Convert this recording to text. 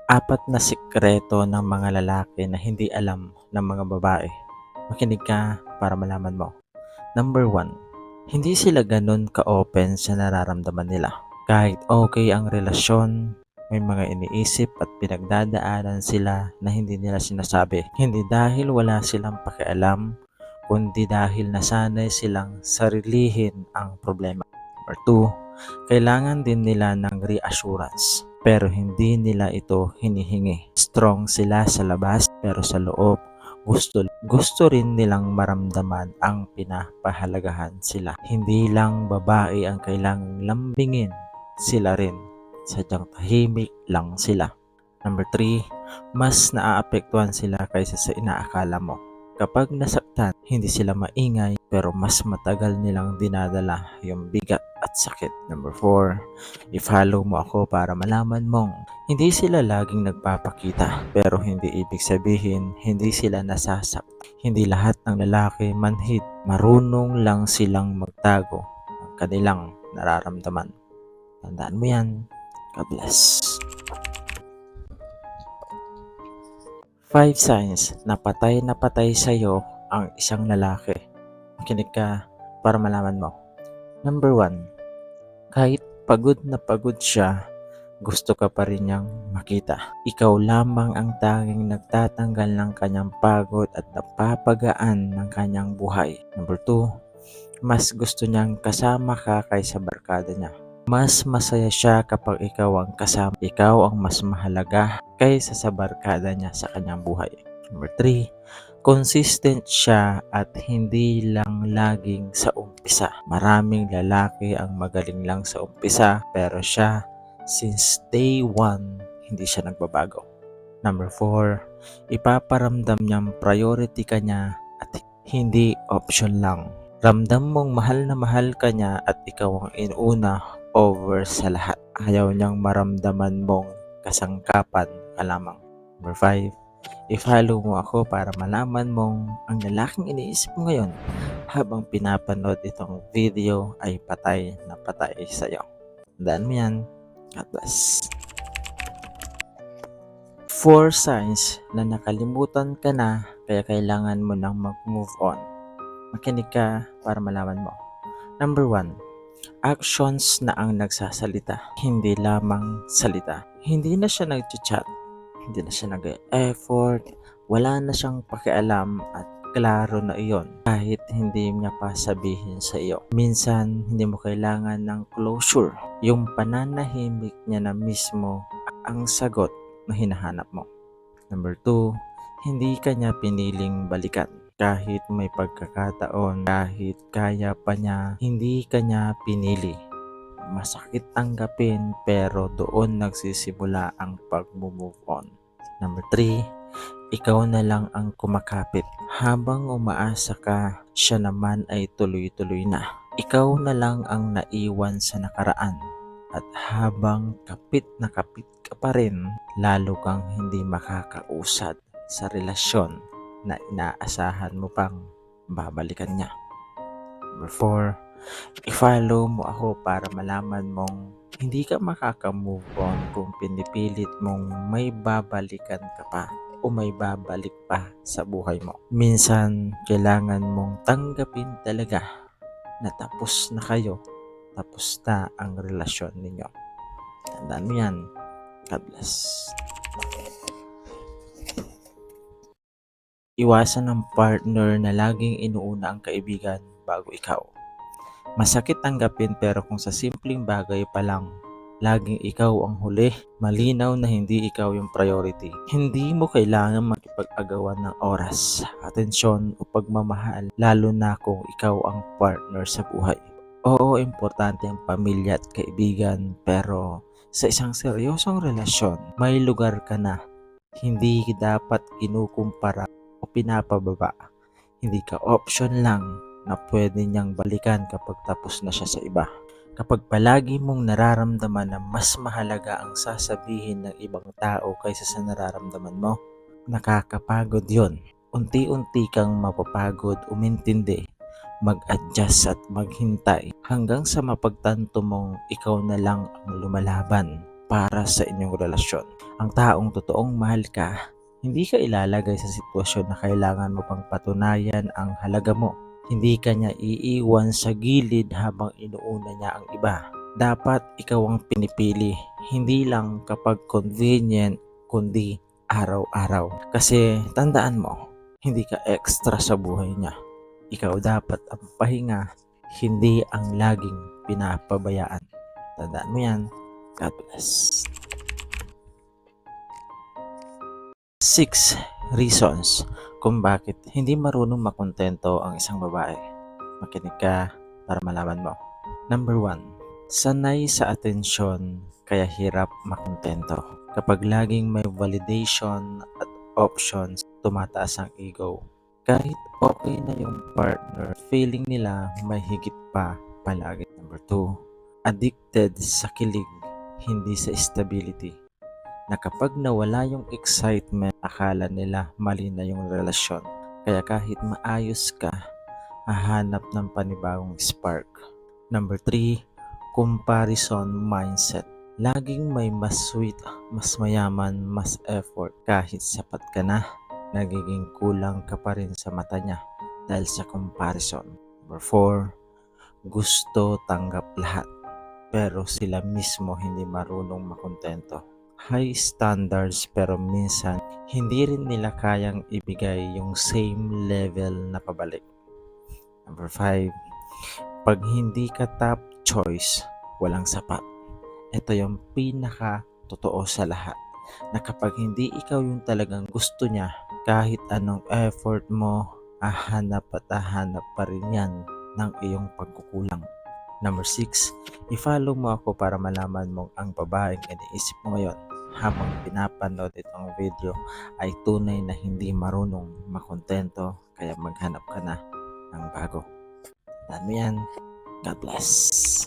Apat na sikreto ng mga lalaki na hindi alam ng mga babae. Makinig ka para malaman mo. Number 1. Hindi sila ganun ka-open sa nararamdaman nila. Kahit okay ang relasyon, may mga iniisip at pinagdadaanan sila na hindi nila sinasabi. Hindi dahil wala silang pakialam, kundi dahil nasanay silang sarilihin ang problema. Number 2. Kailangan din nila ng reassurance, pero hindi nila ito hinihingi. Strong sila sa labas, pero sa loob, gusto rin nilang maramdaman ang pinapahalagahan sila. Hindi lang babae ang kailangang lambingin, sila rin. Sadyang tahimik lang sila. Number 3, mas naaapektuhan sila kaysa sa inaakala mo. Kapag nasaktan, hindi sila maingay pero mas matagal nilang dinadala yung bigat at sakit. Number 4, i-follow mo ako para malaman mong hindi sila laging nagpapakita pero hindi ibig sabihin hindi sila nasasaktan. Hindi lahat ng lalaki manhid, marunong lang silang magtago ng kanilang nararamdaman. Tandaan mo yan. God bless. 5 signs na patay sa'yo ang isang lalaki. Makinig ka para malaman mo. Number 1, kahit pagod na pagod siya, gusto ka pa rin niyang makita. Ikaw lamang ang tanging nagtatanggal ng kanyang pagod at napapagaan ng kanyang buhay. Number 2, mas gusto niyang kasama ka kaysa barkada niya. Mas masaya siya kapag ikaw ang kasama. Ikaw ang mas mahalaga kaysa sa barkada niya sa kanyang buhay. Number 3, consistent siya at hindi lang laging sa umpisa. Maraming lalaki ang magaling lang sa umpisa pero siya, since day 1, hindi siya nagbabago. Number 4, ipaparamdam niyang priority ka niya at hindi option lang. Ramdam mong mahal ka niya at ikaw ang inuna over sa lahat. Ayaw niyang maramdaman mong kasangkapan ka lamang. Number 5, i-follow mo ako para malaman mong ang lalaking iniisip mo ngayon habang pinapanood itong video ay patay na patay sa'yo. Tandaan mo yan. God bless. 4 signs na nakalimutan ka na kaya kailangan mo nang mag-move on. Makinig ka para malaman mo. Number 1, actions na ang nagsasalita, hindi lamang salita. Hindi na siya nag-chat, hindi na siya nag-effort, wala na siyang pakialam at klaro na iyon kahit hindi niya pa sabihin sa iyo. Minsan, hindi mo kailangan ng closure. Yung pananahimik niya na mismo ang sagot na hinahanap mo. Number 2, hindi ka niya piniling balikan. Kahit may pagkakataon, kahit kaya pa niya, hindi ka niya pinili. Masakit tanggapin pero doon nagsisimula ang pag-move on. Number 3, ikaw na lang ang kumakapit. Habang umaasa ka, siya naman ay tuloy-tuloy na. Ikaw na lang ang naiwan sa nakaraan. At habang kapit ka pa rin, lalo kang hindi makakausad sa relasyon na inaasahan mo pang babalikan niya. Number 4, i-follow mo ako para malaman mong hindi ka makaka-move on kung pinipilit mong may babalikan ka pa o may babalik pa sa buhay mo. Minsan, kailangan mong tanggapin talaga na tapos na kayo, tapos na ang relasyon ninyo. Tandaan mo yan. God bless. Iwasan ng partner na laging inuuna ang kaibigan bago ikaw. Masakit tanggapin pero kung sa simpleng bagay pa lang, laging ikaw ang huli, malinaw na hindi ikaw yung priority. Hindi mo kailangan makipag-agawan ng oras, atensyon o pagmamahal, lalo na kung ikaw ang partner sa buhay. Oo, importante ang pamilya at kaibigan, pero sa isang seryosong relasyon, may lugar ka na. Hindi dapat kinukumpara o pinapababa. Hindi ka option lang na pwede niyang balikan kapag tapos na siya sa iba. Kapag palagi mong nararamdaman na mas mahalaga ang sasabihin ng ibang tao kaysa sa nararamdaman mo, nakakapagod yon. Unti-unti kang mapapagod umintindi, mag-adjust at maghintay hanggang sa mapagtanto mong ikaw na lang ang lumalaban para sa inyong relasyon. Ang taong totoong mahal ka, hindi ka ilalagay sa sitwasyon na kailangan mo pang patunayan ang halaga mo. Hindi ka niya iiwan sa gilid habang inuuna niya ang iba. Dapat ikaw ang pinipili, hindi lang kapag convenient, kundi araw-araw. Kasi tandaan mo, hindi ka extra sa buhay niya. Ikaw dapat ang pahinga, hindi ang laging pinapabayaan. Tandaan mo yan. God bless. 6 reasons kung bakit hindi marunong makontento ang isang babae. Makinig ka para malaman mo. Number 1. Sanay sa atensyon kaya hirap makontento. Kapag laging may validation at options, tumataas ang ego. Kahit okay na yung partner, feeling nila may higit pa palagi. Number 2. Addicted sa kilig, hindi sa stability. Na kapag nawala yung excitement, akala nila mali na yung relasyon. Kaya kahit maayos ka, hahanap ng panibagong spark. Number 3, comparison mindset. Laging may mas sweet, mas mayaman, mas effort. Kahit sapat ka na, nagiging kulang ka pa rin sa mata niya dahil sa comparison. Number 4, gusto tanggap lahat. Pero sila mismo hindi marunong makontento. High standards pero minsan hindi rin nila kayang ibigay yung same level na pabalik. Number 5, pag hindi ka top choice, walang sapat. Ito yung pinaka totoo sa lahat, na kapag hindi ikaw yung talagang gusto niya, kahit anong effort mo, hahanap pa rin yan ng iyong pagkukulang. Number 6, i-follow mo ako para malaman mong ang babaeng iniisip mo ngayon habang pinapanood itong video ay tunay na hindi marunong makontento, kaya maghanap ka na ng bago. Tandaan mo yan. God bless.